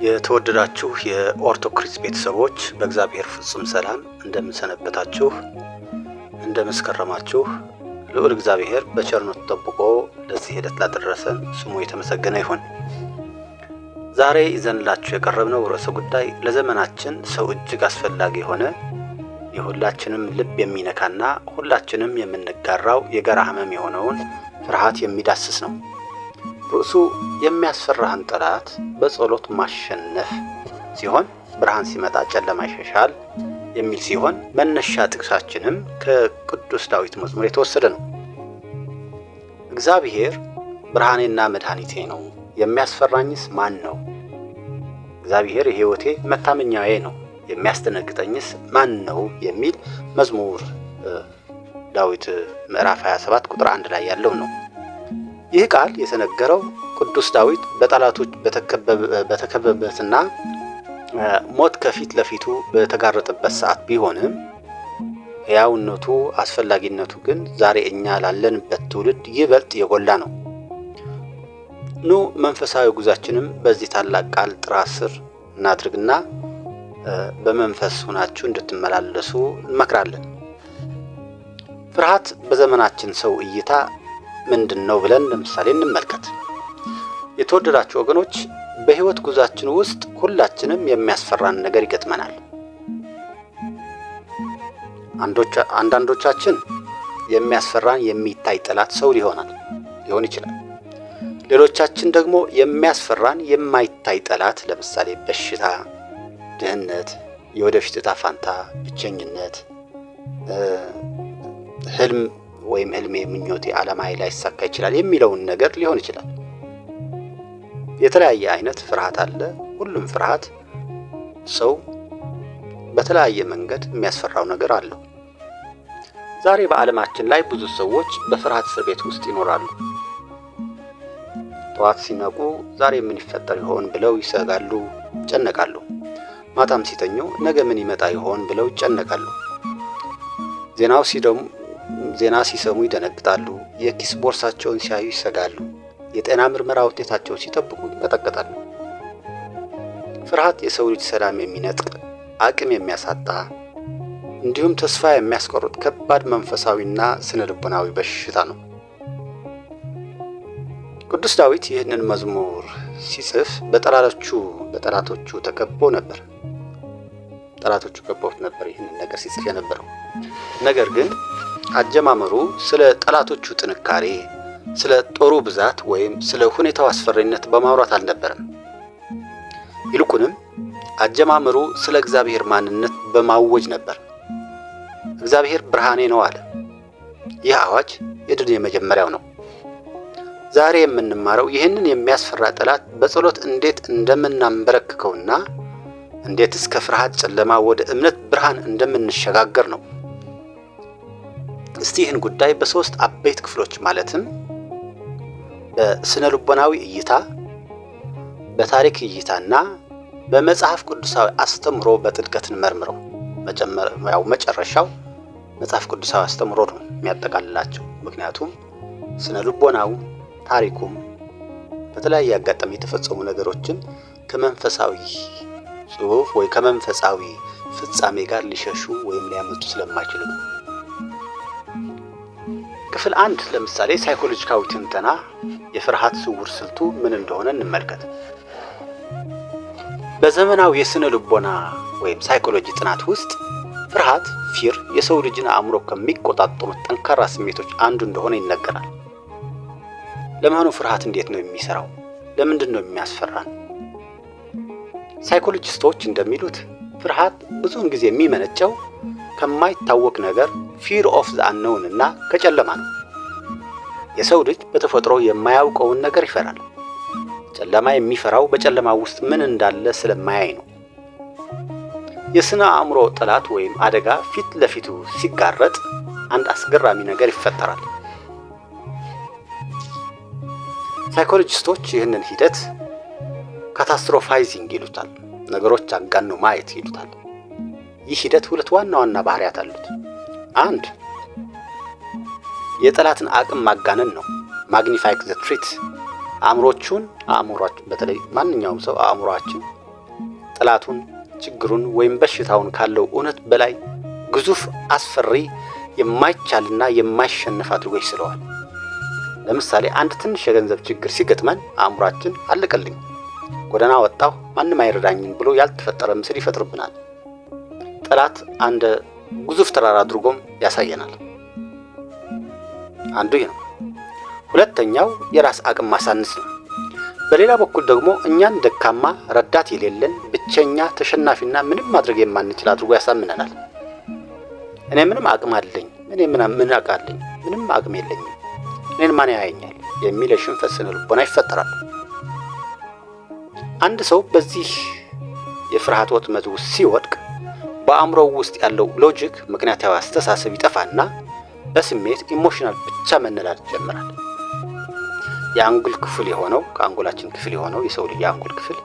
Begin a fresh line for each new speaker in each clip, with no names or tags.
የተወደዳችሁ የኦርቶክሪስ ቤተሰቦች በእግዚአብሔር ፍጹም ሰላም እንደምንሰነበታችሁ እንደምስከረማችሁ ልዑል እግዚአብሔር በቸርነቱ ጠብቆ ለዚህ ዕለት ላደረሰን ስሙ የተመሰገነ ይሁን። ዛሬ ይዘንላችሁ የቀረብነው ርዕሰ ጉዳይ ለዘመናችን ሰው እጅግ አስፈላጊ የሆነ የሁላችንም ልብ የሚነካና ሁላችንም የምንጋራው የጋራ ሕመም የሆነውን ፍርሃት የሚዳስስ ነው። ርዕሱ የሚያስፈራህን ጠላት በጸሎት ማሸነፍ ሲሆን ብርሃን ሲመጣ ጨለማ ይሸሻል የሚል ሲሆን መነሻ ጥቅሳችንም ከቅዱስ ዳዊት መዝሙር የተወሰደ ነው። እግዚአብሔር ብርሃኔና መድኃኒቴ ነው፣ የሚያስፈራኝስ ማን ነው? እግዚአብሔር የሕይወቴ መታመኛዬ ነው፣ የሚያስደነግጠኝስ ማን ነው? የሚል መዝሙር ዳዊት ምዕራፍ 27 ቁጥር 1 ላይ ያለው ነው። ይህ ቃል የተነገረው ቅዱስ ዳዊት በጠላቶች በተከበበበትና ሞት ከፊት ለፊቱ በተጋረጠበት ሰዓት ቢሆንም ሕያውነቱ አስፈላጊነቱ ግን ዛሬ እኛ ላለንበት ትውልድ ይበልጥ የጎላ ነው። ኑ መንፈሳዊ ጉዟችንም በዚህ ታላቅ ቃል ጥላ ስር እናድርግና በመንፈስ ሆናችሁ እንድትመላለሱ እንመክራለን። ፍርሃት በዘመናችን ሰው እይታ ምንድነው ብለን ለምሳሌ እንመልከት። የተወደዳችሁ ወገኖች በህይወት ጉዟችን ውስጥ ሁላችንም የሚያስፈራን ነገር ይገጥመናል። አንዳንዶቻችን የሚያስፈራን የሚታይ ጠላት ሰው ሊሆን ይችላል። ሌሎቻችን ደግሞ የሚያስፈራን የማይታይ ጠላት ለምሳሌ በሽታ፣ ድህነት፣ የወደፊት ዕጣ ፈንታ፣ ብቸኝነት፣ ህልሜ ምኞቴ ዓላማዬ ላይሳካ ይችላል የሚለውን ነገር ሊሆን ይችላል። የተለያየ አይነት ፍርሃት አለ። ሁሉም ፍርሃት ሰው በተለያየ መንገድ የሚያስፈራው ነገር አለው። ዛሬ በዓለማችን ላይ ብዙ ሰዎች በፍርሃት እስር ቤት ውስጥ ይኖራሉ። ጠዋት ሲነቁ ዛሬ ምን ይፈጠር ይሆን ብለው ይሰጋሉ፣ ይጨነቃሉ። ማታም ሲተኙ ነገ ምን ይመጣ ይሆን ብለው ይጨነቃሉ። ዜና ሲሰሙ ይደነግጣሉ። የኪስ ቦርሳቸውን ሲያዩ ይሰጋሉ። የጤና ምርመራ ውጤታቸውን ሲጠብቁ ይንቀጠቀጣሉ። ፍርሃት የሰው ልጅ ሰላም የሚነጥቅ፣ አቅም የሚያሳጣ እንዲሁም ተስፋ የሚያስቆርጥ ከባድ መንፈሳዊና ስነ ልቦናዊ በሽታ ነው። ቅዱስ ዳዊት ይህንን መዝሙር ሲጽፍ በጠላቶቹ ተከቦ ነበር። ጠላቶቹ ከበውት ነበር ይህንን ነገር ሲጽፍ የነበረው። ነገር ግን አጀማመሩ ስለ ጠላቶቹ ጥንካሬ፣ ስለ ጦሩ ብዛት ወይም ስለ ሁኔታው አስፈሪነት በማውራት አልነበረም። ይልቁንም አጀማመሩ ስለ እግዚአብሔር ማንነት በማወጅ ነበር። እግዚአብሔር ብርሃኔ ነው አለ። ይህ አዋጅ የድል የመጀመሪያው ነው። ዛሬ የምንማረው ይህንን የሚያስፈራ ጠላት በጸሎት እንዴት እንደምናንበረክከውና እንዴት እስከ ፍርሃት ጨለማ ወደ እምነት ብርሃን እንደምንሸጋገር ነው። እስቲ ይህን ጉዳይ በሶስት አበይት ክፍሎች ማለትም በስነ ልቦናዊ እይታ፣ በታሪክ እይታና በመጽሐፍ ቅዱሳዊ አስተምሮ በጥልቀት እንመርምረው። መጨረሻው መጽሐፍ ቅዱሳዊ አስተምሮ ነው የሚያጠቃልላቸው። ምክንያቱም ስነ ልቦናው፣ ታሪኩም በተለያየ አጋጣሚ የተፈጸሙ ነገሮችን ከመንፈሳዊ ጽሑፍ ወይ ከመንፈሳዊ ፍጻሜ ጋር ሊሸሹ ወይም ሊያመጡ ስለማይችሉ ነው። ክፍል 1 ለምሳሌ ሳይኮሎጂካዊ ትንተና፣ የፍርሃት ስውር ስልቱ ምን እንደሆነ እንመልከት። በዘመናዊ የስነ ልቦና ወይም ሳይኮሎጂ ጥናት ውስጥ ፍርሃት ፊር የሰው ልጅን አእምሮ ከሚቆጣጠሩት ጠንካራ ስሜቶች አንዱ እንደሆነ ይነገራል። ለመሆኑ ፍርሃት እንዴት ነው የሚሰራው? ለምንድን ነው የሚያስፈራን? ሳይኮሎጂስቶች እንደሚሉት ፍርሃት ብዙውን ጊዜ የሚመነጨው ከማይታወቅ ነገር ፊር ኦፍ ዘ አንኖውን እና ከጨለማ ነው። የሰው ልጅ በተፈጥሮ የማያውቀውን ነገር ይፈራል። ጨለማ የሚፈራው በጨለማ ውስጥ ምን እንዳለ ስለማያይ ነው። የስነ አእምሮ ጠላት ወይም አደጋ ፊት ለፊቱ ሲጋረጥ አንድ አስገራሚ ነገር ይፈጠራል። ሳይኮሎጂስቶች ይህንን ሂደት ካታስትሮፋይዚንግ ይሉታል። ነገሮች አጋኖ ማየት ይሉታል። ይህ ሂደት ሁለት ዋና ዋና ባህሪያት አሉት። አንድ የጠላትን አቅም ማጋነን ነው፣ ማግኒፋይንግ ዘ ትሪት። አእምሯችን በተለይ ማንኛውም ሰው አእምሯችን ጠላቱን፣ ችግሩን ወይም በሽታውን ካለው እውነት በላይ ግዙፍ፣ አስፈሪ፣ የማይቻልና የማይሸነፍ አድርጎ ይስለዋል። ለምሳሌ አንድ ትንሽ የገንዘብ ችግር ሲገጥመን አእምሯችን አለቀልኝ፣ ጎዳና ወጣሁ፣ ማንም አይረዳኝም ብሎ ያልተፈጠረ ምስል ይፈጥርብናል። ጠላት አንድ ግዙፍ ተራራ አድርጎም ያሳየናል። አንዱ ይህ ነው። ሁለተኛው የራስ አቅም ማሳነስ ነው። በሌላ በኩል ደግሞ እኛን ደካማ፣ ረዳት የሌለን፣ ብቸኛ፣ ተሸናፊና ምንም ማድረግ የማንችል አድርጎ ያሳምነናል። እኔ ምንም አቅም አለኝ፣ እኔ ምን አውቃለኝ፣ ምንም አቅም የለኝም፣ እኔን ማን ያየኛል የሚል የሽንፈት ስነ ልቦና ይፈጠራል። አንድ ሰው በዚህ የፍርሃት ወጥመድ ውስጥ ሲወድቅ በአእምሮው ውስጥ ያለው ሎጂክ፣ ምክንያታዊ አስተሳሰብ ይጠፋና በስሜት ኢሞሽናል ብቻ መነዳት ይጀምራል። የአንጎል ክፍል የሆነው ከአንጎላችን ክፍል የሆነው የሰው ልጅ የአንጎል ክፍል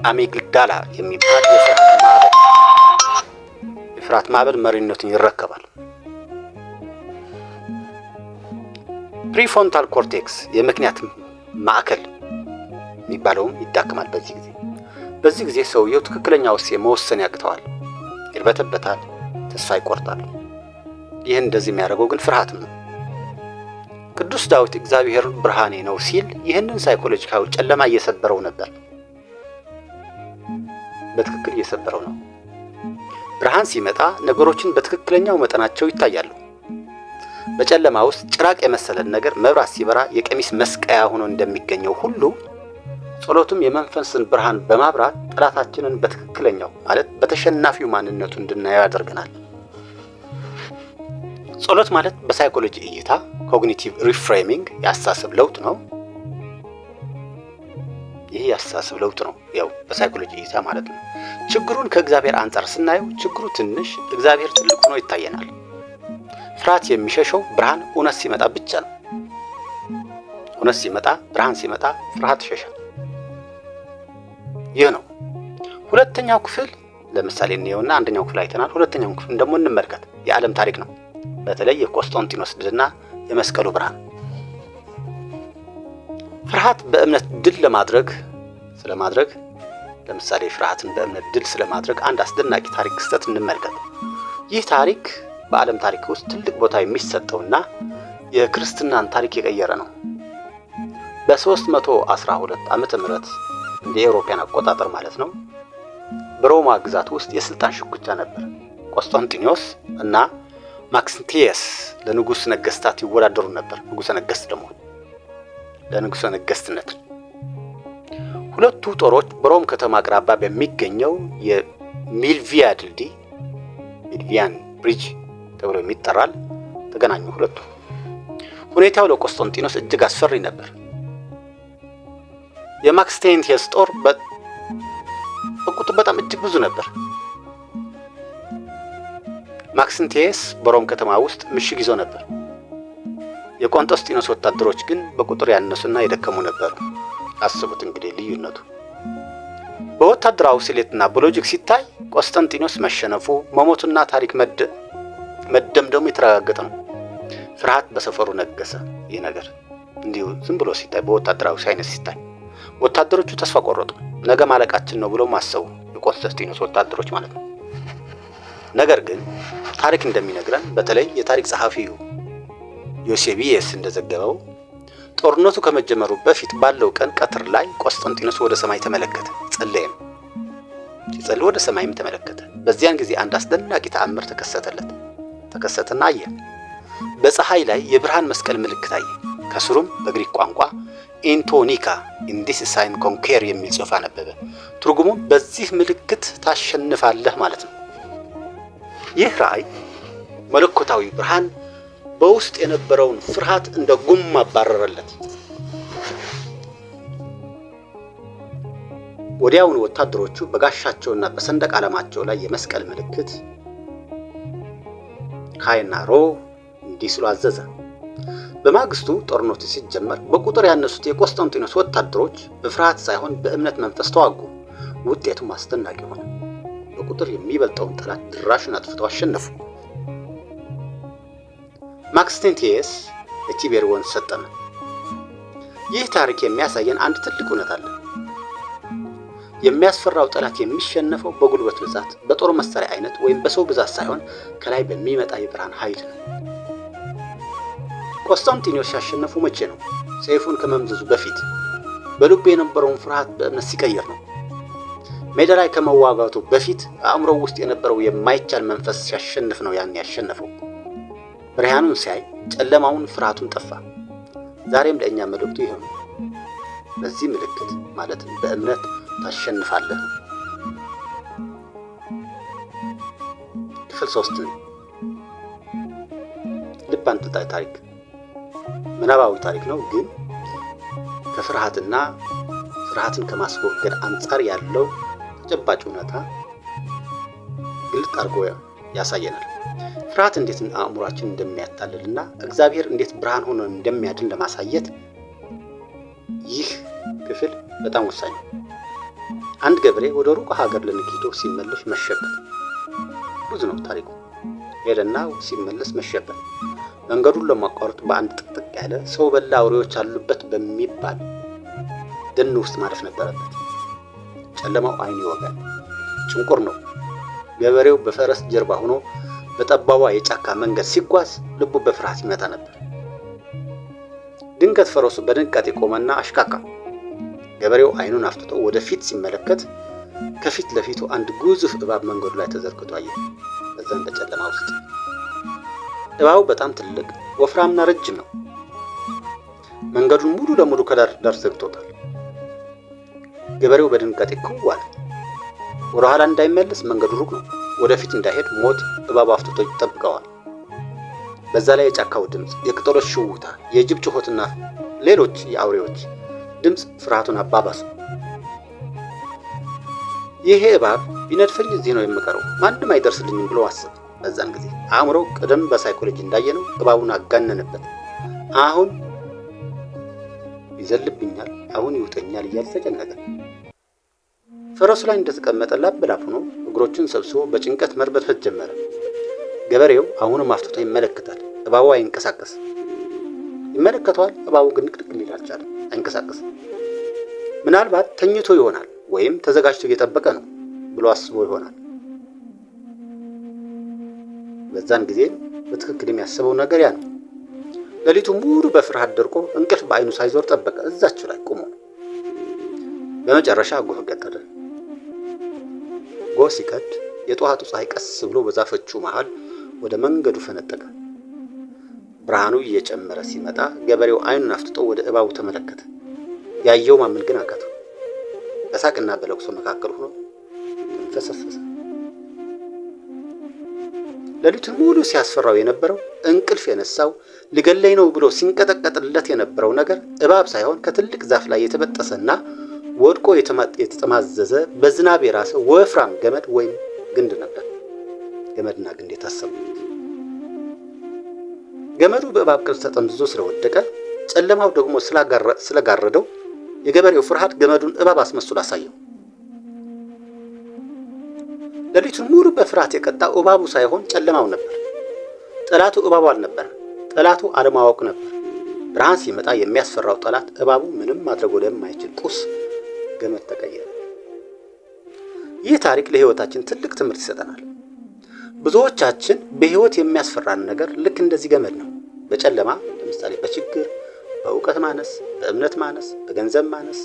አሚግዳላ የሚባል የፍርሃት ማዕበል መሪነቱን ይረከባል። ፕሪፍሮንታል ኮርቴክስ የምክንያት ማዕከል የሚባለውም ይዳክማል። በዚህ ጊዜ ሰውየው ትክክለኛ ውሳኔ መወሰን ያቅተዋል፣ ይርበተበታል፣ ተስፋ ይቆርጣል። ይህን እንደዚህ የሚያደርገው ግን ፍርሃት ነው። ቅዱስ ዳዊት እግዚአብሔር ብርሃኔ ነው ሲል ይህንን ሳይኮሎጂካዊ ጨለማ እየሰበረው ነበር። በትክክል እየሰበረው ነው። ብርሃን ሲመጣ ነገሮችን በትክክለኛው መጠናቸው ይታያሉ። በጨለማ ውስጥ ጭራቅ የመሰለን ነገር መብራት ሲበራ የቀሚስ መስቀያ ሆኖ እንደሚገኘው ሁሉ ጸሎቱም የመንፈስን ብርሃን በማብራት ጠላታችንን በትክክለኛው ማለት በተሸናፊው ማንነቱ እንድናየው ያደርገናል። ጸሎት ማለት በሳይኮሎጂ እይታ ኮግኒቲቭ ሪፍሬሚንግ የአስተሳሰብ ለውጥ ነው። ይህ የአስተሳሰብ ለውጥ ነው፣ ያው በሳይኮሎጂ እይታ ማለት ነው። ችግሩን ከእግዚአብሔር አንጻር ስናየው ችግሩ ትንሽ፣ እግዚአብሔር ትልቅ ሆኖ ይታየናል። ፍርሃት የሚሸሸው ብርሃን እውነት ሲመጣ ብቻ ነው። እውነት ሲመጣ፣ ብርሃን ሲመጣ ፍርሃት ይሸሻል። ይህ ነው። ሁለተኛው ክፍል ለምሳሌ እንየውና አንደኛው ክፍል አይተናል። ሁለተኛው ክፍል ደግሞ እንመልከት። የዓለም ታሪክ ነው። በተለይ የቆስጠንጢኖስ ድልና የመስቀሉ ብርሃን። ፍርሃት በእምነት ድል ስለማድረግ ለምሳሌ ፍርሃትን በእምነት ድል ስለማድረግ አንድ አስደናቂ ታሪክ ክስተት እንመልከት። ይህ ታሪክ በዓለም ታሪክ ውስጥ ትልቅ ቦታ የሚሰጠውና የክርስትናን ታሪክ የቀየረ ነው። በ312 ዓመተ ምህረት እንደ አውሮፓውያን አቆጣጠር ማለት ነው። በሮማ ግዛት ውስጥ የስልጣን ሽኩቻ ነበር። ቆስጠንጢኖስ እና ማክሲንቲየስ ለንጉስ ነገስታት ይወዳደሩ ነበር። ንጉሰ ነገስት ደግሞ ለንጉሰ ነገስትነት። ሁለቱ ጦሮች በሮም ከተማ አቅራቢያ በሚገኘው የሚልቪያ ድልድይ ሚልቪያን ብሪጅ ተብሎ የሚጠራል ተገናኙ። ሁለቱ ሁኔታው ለቆስጠንጢኖስ እጅግ አስፈሪ ነበር። የማክሲንቲየስ ጦር በቁጥር በጣም እጅግ ብዙ ነበር። ማክሲንቲየስ በሮም ከተማ ውስጥ ምሽግ ይዞ ነበር። የቆስጠንጢኖስ ወታደሮች ግን በቁጥር ያነሱና የደከሙ ነበሩ። አስቡት እንግዲህ ልዩነቱ። በወታደራዊ ስሌትና በሎጂክ ሲታይ ቆስጠንጢኖስ መሸነፉ፣ መሞቱና ታሪክ መደምደሙ የተረጋገጠ ነው። ፍርሃት በሰፈሩ ነገሰ። ይህ ነገር እንዲሁ ዝም ብሎ ሲታይ በወታደራዊ ሳይንስ ሲታይ ወታደሮቹ ተስፋ ቆረጡ። ነገ ማለቃችን ነው ብሎ ማሰቡ፣ የቆስጠንጢኖስ ወታደሮች ማለት ነው። ነገር ግን ታሪክ እንደሚነግረን በተለይ የታሪክ ጸሐፊው ዮሴቢየስ እንደዘገበው ጦርነቱ ከመጀመሩ በፊት ባለው ቀን ቀትር ላይ ቆስጠንጢኖስ ወደ ሰማይ ተመለከተ፣ ጸለየም። ሲጸልይ ወደ ሰማይም ተመለከተ። በዚያን ጊዜ አንድ አስደናቂ ተአምር ተከሰተና አየ። በፀሐይ ላይ የብርሃን መስቀል ምልክት አየ። ከስሩም በግሪክ ቋንቋ ኢንቶኒካ ኢንዲስ ሳይን ኮንኬር የሚል ጽሑፍ አነበበ። ትርጉሙም በዚህ ምልክት ታሸንፋለህ ማለት ነው። ይህ ራእይ መለኮታዊ ብርሃን በውስጥ የነበረውን ፍርሃት እንደ ጉም አባረረለት። ወዲያውኑ ወታደሮቹ በጋሻቸውና በሰንደቅ ዓላማቸው ላይ የመስቀል ምልክት ካይና ሮ እንዲስሉ አዘዘ። በማግስቱ ጦርነቱ ሲጀመር በቁጥር ያነሱት የቆስጠንጢኖስ ወታደሮች በፍርሃት ሳይሆን በእምነት መንፈስ ተዋጉ። ውጤቱም አስደናቂ ሆነ። በቁጥር የሚበልጠውን ጠላት ድራሹን አጥፍተው አሸነፉ። ማክሲንቲየስ የቲቤር ወንዝ ሰጠመ። ይህ ታሪክ የሚያሳየን አንድ ትልቅ እውነት አለ። የሚያስፈራው ጠላት የሚሸነፈው በጉልበት ብዛት፣ በጦር መሳሪያ አይነት ወይም በሰው ብዛት ሳይሆን ከላይ በሚመጣ የብርሃን ኃይል ነው። ቆስጠንጢኖስ ሲያሸነፉ መቼ ነው? ሰይፉን ከመምዘዙ በፊት በልቡ የነበረውን ፍርሃት በእምነት ሲቀይር ነው። ሜዳ ላይ ከመዋጋቱ በፊት አእምሮው ውስጥ የነበረው የማይቻል መንፈስ ሲያሸንፍ ነው ያን ያሸነፈው። ብርሃኑን ሲያይ ጨለማውን፣ ፍርሃቱን ጠፋ። ዛሬም ለእኛ መልእክቱ ይሄ ነው። በዚህ ምልክት ማለትም በእምነት ታሸንፋለህ። ክፍል 3 ልብ አንጠልጣይ ታሪክ። ምናባዊ ታሪክ ነው፣ ግን ከፍርሃትን ከማስወገድ አንጻር ያለው ተጨባጭ እውነታ ግልጥ አድርጎ ያሳየናል። ፍርሃት እንዴት አእምሯችን እንደሚያታልልና እግዚአብሔር እንዴት ብርሃን ሆኖ እንደሚያድን ለማሳየት ይህ ክፍል በጣም ወሳኝ ነው። አንድ ገበሬ ወደ ሩቅ ሀገር ለንግድ ሲመለስ መሸበት። ብዙ ነው ታሪኩ። ሄደና ሲመለስ መሸበት። መንገዱን ለማቋረጥ በአንድ ጥቅጥቅ ያለ ሰው በላ አውሬዎች አሉበት በሚባል ደን ውስጥ ማለፍ ነበረበት። ጨለማው ዓይን ይወጋል። ጭንቁር ነው። ገበሬው በፈረስ ጀርባ ሆኖ በጠባቧ የጫካ መንገድ ሲጓዝ ልቡ በፍርሃት ይመታ ነበር። ድንገት ፈረሱ በድንጋጤ ቆመና አሽካካ። ገበሬው ዓይኑን አፍጥጦ ወደፊት ሲመለከት ከፊት ለፊቱ አንድ ግዙፍ እባብ መንገዱ ላይ ተዘርግቶ አየ። በዛም በጨለማ ውስጥ እባቡ በጣም ትልቅ፣ ወፍራምና ረጅም ነው። መንገዱን ሙሉ ለሙሉ ከዳር ዳር ዘግቶታል። ገበሬው በድንጋጤ ክው አለ። ወደ ኋላ እንዳይመለስ መንገዱ ሩቅ ነው። ወደፊት እንዳይሄድ ሞት እባቡ አፍጥጦ ይጠብቀዋል። በዛ ላይ የጫካው ድምፅ፣ የቅጠሎች ሽውታ፣ የጅብ ጩኸትና ሌሎች የአውሬዎች ድምፅ ፍርሃቱን አባባሱ። ይሄ እባብ ቢነድፈኝ እዚህ ነው የምቀረው፣ ማንም አይደርስልኝም ብሎ አሰበ። በዛን ጊዜ አእምሮ ቀደም በሳይኮሎጂ እንዳየነው እባቡን አጋነነበት። አሁን ይዘልብኛል፣ አሁን ይውጠኛል እያለ ተጨነቀ። ፈረሱ ላይ እንደተቀመጠ ላብ ላብ ሆኖ እግሮቹን ሰብስቦ በጭንቀት መርበትበት ጀመረ። ገበሬው አሁንም አፍጥጦ ይመለከታል። እባቡ አይንቀሳቀስ። ይመለከተዋል። እባቡ ግን ንቅንቅ ሊል አልቻለም። አይንቀሳቀስ። ምናልባት ተኝቶ ይሆናል ወይም ተዘጋጅቶ እየጠበቀ ነው ብሎ አስቦ ይሆናል። በዛን ጊዜ በትክክል የሚያስበው ነገር ያ ነው። ሌሊቱ ሙሉ በፍርሃት ደርቆ እንቅልፍ በዓይኑ ሳይዞር ጠበቀ። እዛች ላይ ቆሞ በመጨረሻ ጎህ ቀጠለ። ጎህ ሲቀድ የጠዋቱ ፀሐይ ቀስ ብሎ በዛፎቹ መሃል ወደ መንገዱ ፈነጠቀ። ብርሃኑ እየጨመረ ሲመጣ ገበሬው ዓይኑን አፍጥጦ ወደ እባቡ ተመለከተ። ያየው ማመን ግን አቃተው። በሳቅና በለቅሶ መካከል ሆኖ ተንፈሰፈሰ። ሌሊቱን ሙሉ ሲያስፈራው የነበረው እንቅልፍ የነሳው ሊገለኝ ነው ብሎ ሲንቀጠቀጥለት የነበረው ነገር እባብ ሳይሆን ከትልቅ ዛፍ ላይ የተበጠሰና ወድቆ የተጠማዘዘ በዝናብ የራሰ ወፍራም ገመድ ወይም ግንድ ነበር። ገመድና ግንድ የታሰሩ። ገመዱ በእባብ ቅርጽ ተጠምዝዞ ስለወደቀ፣ ጨለማው ደግሞ ስለጋረደው የገበሬው ፍርሃት ገመዱን እባብ አስመስሎ አሳየው። ሌሊቱን ሙሉ በፍርሃት የቀጣው እባቡ ሳይሆን ጨለማው ነበር። ጠላቱ እባቡ አልነበረም። ጠላቱ አለማወቅ ነበር። ብርሃን ሲመጣ የሚያስፈራው ጠላት እባቡ ምንም ማድረግ ወደማይችል ቁስ ገመድ ተቀየረ። ይህ ታሪክ ለሕይወታችን ትልቅ ትምህርት ይሰጠናል። ብዙዎቻችን በሕይወት የሚያስፈራን ነገር ልክ እንደዚህ ገመድ ነው። በጨለማ ለምሳሌ በችግር፣ በእውቀት ማነስ፣ በእምነት ማነስ፣ በገንዘብ ማነስ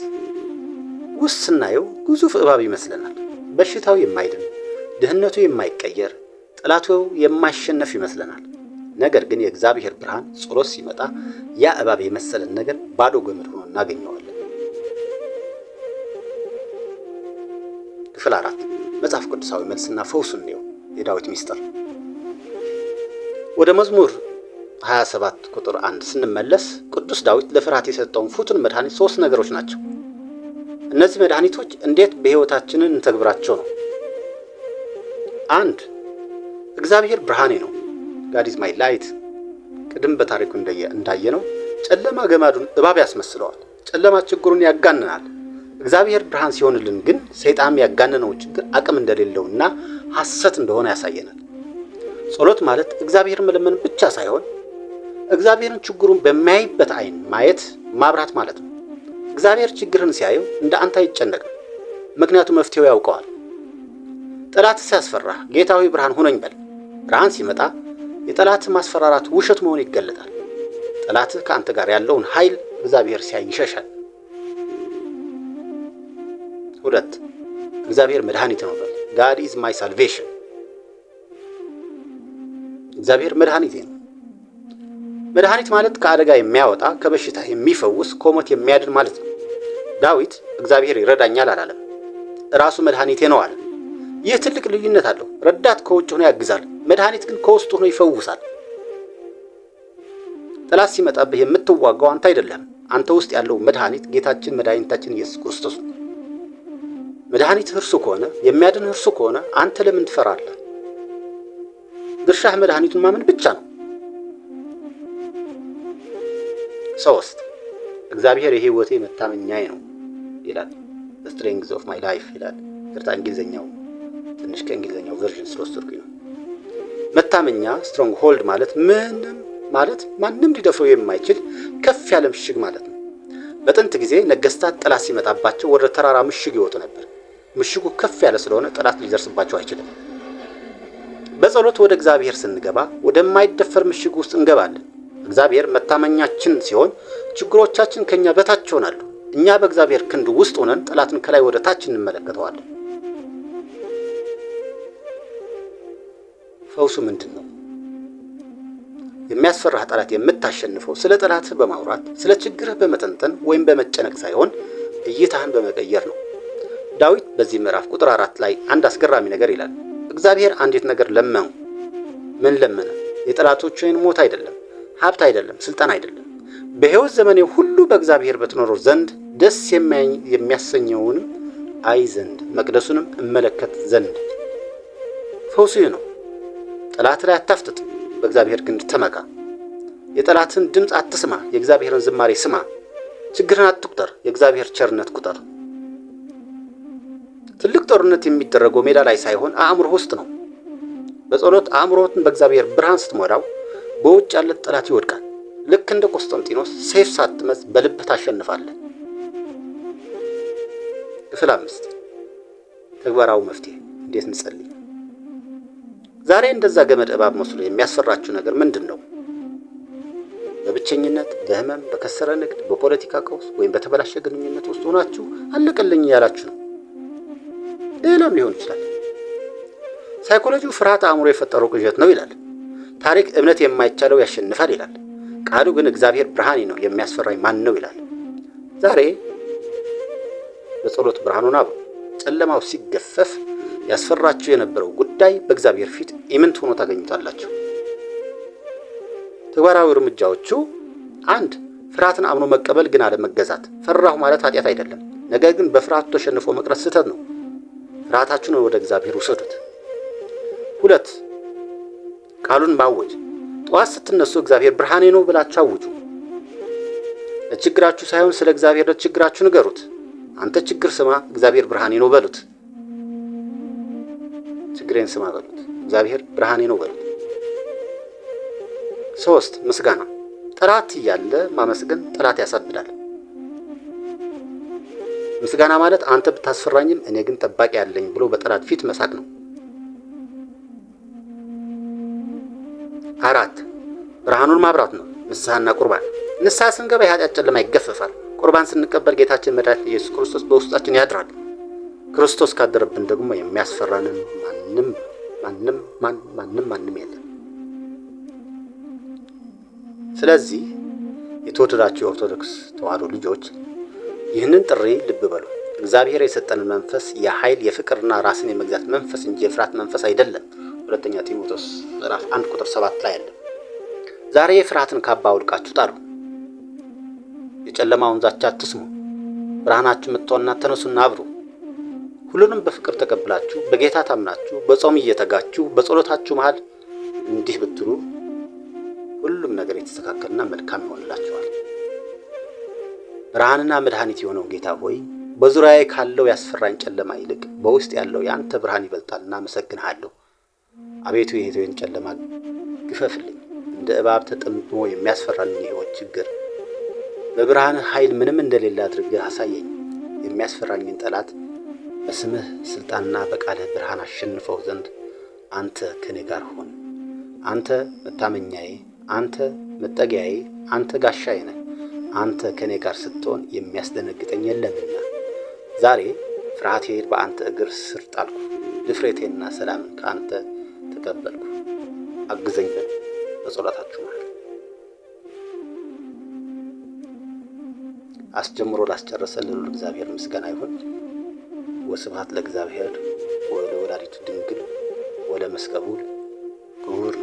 ውስጥ ስናየው ግዙፍ እባብ ይመስለናል። በሽታው የማይድን፣ ድህነቱ የማይቀየር፣ ጠላቱ የማይሸነፍ ይመስለናል። ነገር ግን የእግዚአብሔር ብርሃን ጸሎት ሲመጣ ያ እባብ የመሰለን ነገር ባዶ ገመድ ሆኖ እናገኘዋለን። ክፍል 4 መጽሐፍ ቅዱሳዊ መልስና ፈውሱን ነው። የዳዊት ሚስጥር። ወደ መዝሙር 27 ቁጥር 1 ስንመለስ ቅዱስ ዳዊት ለፍርሃት የሰጠውን ፍቱን መድኃኒት 3 ነገሮች ናቸው። እነዚህ መድኃኒቶች እንዴት በሕይወታችንን እንተግብራቸው ነው? 1 እግዚአብሔር ብርሃኔ ነው። God is my light። ቅድም በታሪኩ እንዳየነው ጨለማ ገመዱን እባብ ያስመስለዋል። ጨለማ ችግሩን ያጋንናል። እግዚአብሔር ብርሃን ሲሆንልን ግን ሰይጣን ያጋነነው ችግር አቅም እንደሌለውና ሐሰት እንደሆነ ያሳየናል። ጸሎት ማለት እግዚአብሔር መለመን ብቻ ሳይሆን እግዚአብሔርን ችግሩን በሚያይበት አይን ማየት ማብራት ማለት ነው። እግዚአብሔር ችግርን ሲያየው እንደ አንተ አይጨነቅም፣ ምክንያቱም መፍትሄው ያውቀዋል። ጠላት ሲያስፈራ ጌታዊ ብርሃን ሁነኝ በል። ብርሃን ሲመጣ የጠላት ማስፈራራት ውሸት መሆኑ ይገለጣል። ጠላትህ ከአንተ ጋር ያለውን ኃይል እግዚአብሔር ሲያይ ይሸሻል። 2 እግዚአብሔር መድኃኒት ነው በል። God is my salvation። እግዚአብሔር መድኃኒቴ ነው። መድኃኒት ማለት ከአደጋ የሚያወጣ፣ ከበሽታ የሚፈውስ፣ ከሞት የሚያድን ማለት ነው። ዳዊት እግዚአብሔር ይረዳኛል አላለም፣ ራሱ መድኃኒቴ ነው አለ። ይህ ትልቅ ልዩነት አለው። ረዳት ከውጭ ሆኖ ያግዛል፣ መድኃኒት ግን ከውስጥ ሆኖ ይፈውሳል። ጠላት ሲመጣብህ የምትዋጋው አንተ አይደለም። አንተ ውስጥ ያለው መድኃኒት ጌታችን መድኃኒታችን ኢየሱስ ክርስቶስ ነው። መድኃኒት እርሱ ከሆነ፣ የሚያድን እርሱ ከሆነ አንተ ለምን ትፈራለህ? ድርሻህ መድኃኒቱን ማመን ብቻ ነው። 3 እግዚአብሔር የሕይወቴ መታመኛዬ ነው ይላል። the strength of my life ይላል። እንግሊዘኛው ትንሽ ከእንግሊዘኛው ቨርዥን ስለወሰድኩኝ ነው። መታመኛ ስትሮንግ ሆልድ ማለት ማንም ሊደፍረው የማይችል ከፍ ያለ ምሽግ ማለት ነው። በጥንት ጊዜ ነገስታት ጠላት ሲመጣባቸው ወደ ተራራ ምሽግ ይወጡ ነበር። ምሽጉ ከፍ ያለ ስለሆነ ጠላት ሊደርስባቸው አይችልም። በጸሎት ወደ እግዚአብሔር ስንገባ ወደማይደፈር ምሽግ ውስጥ እንገባለን። እግዚአብሔር መታመኛችን ሲሆን ችግሮቻችን ከኛ በታች ይሆናሉ። እኛ በእግዚአብሔር ክንድ ውስጥ ሆነን ጠላትን ከላይ ወደ ታች እንመለከተዋለን። ፈውሱ ምንድነው? የሚያስፈራህ ጠላት የምታሸንፈው ስለ ጠላትህ በማውራት ስለ ችግርህ በመጠንጠን ወይም በመጨነቅ ሳይሆን እይታህን በመቀየር ነው። ዳዊት በዚህ ምዕራፍ ቁጥር 4 ላይ አንድ አስገራሚ ነገር ይላል። እግዚአብሔር አንዲት ነገር ለመነው። ምን ለመነ? የጠላቶችን ሞት አይደለም፣ ሀብት አይደለም፣ ስልጣን አይደለም። በሕይወት ዘመኔ ሁሉ በእግዚአብሔር በትኖር ዘንድ ደስ የሚያሰኘውንም አይ ዘንድ መቅደሱንም እመለከት ዘንድ። ፈውሱ ይህ ነው። ጠላት ላይ አታፍጥጥ፣ በእግዚአብሔር ክንድ ተመካ። የጠላትን ድምፅ አትስማ፣ የእግዚአብሔርን ዝማሬ ስማ። ችግርን አትቁጠር፣ የእግዚአብሔር ቸርነት ቁጠር። ትልቅ ጦርነት የሚደረገው ሜዳ ላይ ሳይሆን አእምሮ ውስጥ ነው። በጸሎት አእምሮትን በእግዚአብሔር ብርሃን ስትሞላው በውጭ ያለ ጠላት ይወድቃል። ልክ እንደ ቆስጠንጢኖስ ሰይፍ ሳትመዝ በልብህ ታሸንፋለህ። ክፍል 5 ተግባራዊ መፍትሄ። እንዴት እንጸልይ? ዛሬ እንደዛ ገመድ እባብ መስሎ የሚያስፈራችሁ ነገር ምንድን ነው? በብቸኝነት፣ በህመም፣ በከሰረ ንግድ፣ በፖለቲካ ቀውስ ወይም በተበላሸ ግንኙነት ውስጥ ሆናችሁ አለቀልኝ ያላችሁ ነው። ሌላም ሊሆን ይችላል። ሳይኮሎጂው ፍርሃት አእምሮ የፈጠረው ቅዠት ነው ይላል። ታሪክ እምነት የማይቻለው ያሸንፋል ይላል። ቃሉ ግን እግዚአብሔር ብርሃኔ ነው የሚያስፈራኝ ማን ነው ይላል። ዛሬ በጸሎት ብርሃኑን አብሩ። ጨለማው ሲገፈፍ ያስፈራችሁ የነበረው ጉዳይ በእግዚአብሔር ፊት ኢምንት ሆኖ ታገኙታላችሁ። ተግባራዊ እርምጃዎቹ 1 ፍርሃትን አምኖ መቀበል ግን አለመገዛት። ፈራሁ ማለት ኃጢአት አይደለም፣ ነገር ግን በፍርሃቱ ተሸንፎ መቅረት ስህተት ነው። ፍርሃታችሁን ወደ እግዚአብሔር ውሰዱት። 2 ቃሉን ማወጅ። ጠዋት ስትነሱ እግዚአብሔር ብርሃኔ ነው ብላችሁ አውጁ። ለችግራችሁ ሳይሆን ስለ እግዚአብሔር ለችግራችሁ ንገሩት። አንተ ችግር ስማ፣ እግዚአብሔር ብርሃኔ ነው በሉት። ችግሬን ስማ በሉት፣ እግዚአብሔር ብርሃኔ ነው በሉት። 3 ምስጋና። ጠላት እያለ ማመስገን ጠላት ያሳብዳል። ምስጋና ማለት አንተ ብታስፈራኝም እኔ ግን ጠባቂ ያለኝ ብሎ በጠላት ፊት መሳቅ ነው። 4 ብርሃኑን ማብራት ነው። ንስሐና ቁርባን። ንስሐ ስንገባ የኃጢአት ጨለማ ይገፈፋል። ቁርባን ስንቀበል ጌታችን መድኃኒታችን ኢየሱስ ክርስቶስ በውስጣችን ያድራል። ክርስቶስ ካደረብን ደግሞ የሚያስፈራንን ማንም የለም። ስለዚህ የተወደዳችሁ የኦርቶዶክስ ተዋሕዶ ልጆች ይህንን ጥሪ ልብ በሉ። እግዚአብሔር የሰጠንን መንፈስ የኃይል የፍቅርና ራስን የመግዛት መንፈስ እንጂ የፍርሃት መንፈስ አይደለም። 2 ጢሞቴዎስ ምዕራፍ 1 ቁጥር 7 ላይ አለ። ዛሬ የፍርሃትን ካባ አውልቃችሁ ጣሉ። የጨለማውን ዛቻ አትስሙ። ብርሃናችሁ መጥቷልና ተነሱና አብሩ። ሁሉንም በፍቅር ተቀብላችሁ በጌታ ታምናችሁ በጾም እየተጋችሁ በጸሎታችሁ መሃል እንዲህ ብትሉ ሁሉም ነገር የተስተካከለና መልካም ይሆንላችኋል። ብርሃንና መድኃኒት የሆነው ጌታ ሆይ በዙሪያዬ ካለው ያስፈራኝ ጨለማ ይልቅ በውስጥ ያለው ያንተ ብርሃን ይበልጣልና አመሰግንሃለሁ። አቤቱ የሕይወቴን ጨለማ ግፈፍልኝ፣ እንደ እባብ ተጠምጥሞ የሚያስፈራን የሕይወት ችግር በብርሃን ኃይል ምንም እንደሌለ አድርገህ አሳየኝ። የሚያስፈራኝን ጠላት በስምህ ሥልጣንና በቃልህ ብርሃን አሸንፈው ዘንድ አንተ ከኔ ጋር ሁን። አንተ መታመኛዬ፣ አንተ መጠጊያዬ፣ አንተ ጋሻዬ ነህ። አንተ ከኔ ጋር ስትሆን የሚያስደነግጠኝ የለምና። ዛሬ ፍርሃቴን በአንተ እግር ስር ጣልኩ፣ ድፍረቴንና ሰላምን ከአንተ ተቀበልኩ። አግዘኝ በጸሎታችሁ መሃል። አስጀምሮ ላስጨረሰን ለልዑል እግዚአብሔር ምስጋና ይሁን። ወስብሐት ለእግዚአብሔር ወለወላዲቱ ድንግል ወለመስቀሉ ክቡር